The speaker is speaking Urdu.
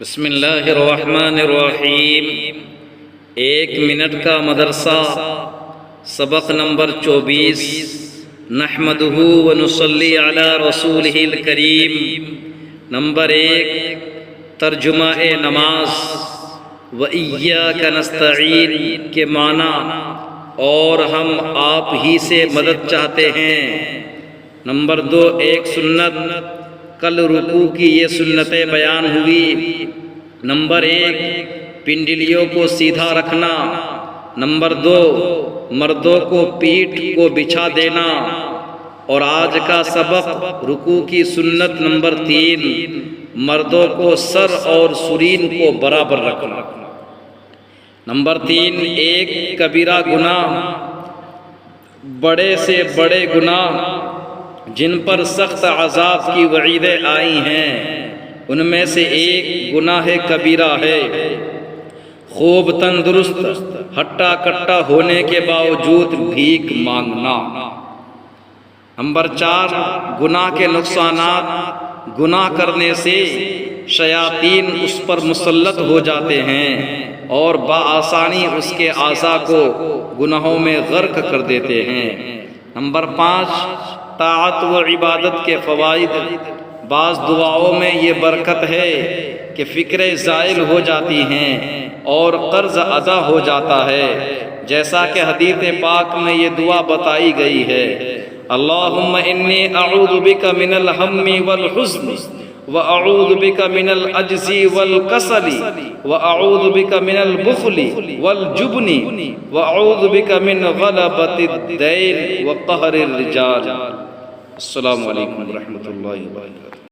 بسم اللہ الرحمن الرحیم۔ 1 منٹ کا مدرسہ، سبق نمبر 24۔ نحمدہ ونصلی علی رسولہ الکریم۔ نمبر 1، ترجمہ نماز۔ وَإِيَّاكَ نَسْتَعِينُ کے معنی اور ہم آپ ہی سے مدد چاہتے ہیں۔ نمبر 2، ایک سنت، کل رکوع کی یہ سنتیں بیان ہوئی۔ نمبر 1، پنڈلیوں کو سیدھا رکھنا۔ نمبر 2، مردوں کو پیٹھ کو بچھا دینا۔ اور آج کا سبق رکوع کی سنت نمبر 3، مردوں کو سر اور سرین کو برابر رکھنا۔ نمبر 3، ایک کبیرہ گناہ، بڑے سے بڑے گناہ جن پر سخت عذاب کی وعیدیں آئی ہیں، ان میں سے ایک گناہ کبیرہ ہے۔ خوب تندرست ہٹا کٹا ہونے کے باوجود بھیک مانگنا۔ نمبر 4، گناہ کے نقصانات۔ گناہ کرنے سے شیاطین اس پر مسلط ہو جاتے ہیں اور بآسانی اس کے اعضاء کو گناہوں میں غرق کر دیتے ہیں۔ نمبر 5، طاعت و عبادت کے فوائد۔ بعض دعاؤں میں یہ برکت ہے کہ فکریں زائل ہو جاتی ہیں اور قرض ادا ہو جاتا ہے، جیسا کہ حدیث پاک میں یہ دعا بتائی گئی ہے: اللہم انی اعوذ بک من الہم والحزن واعوذ بک من العجز والکسل واعوذ بک من البخل والجبن واعوذ بک من غلبۃ الدین وقہر الرجال۔ السلام علیکم ورحمۃ اللہ وبرکاتہ۔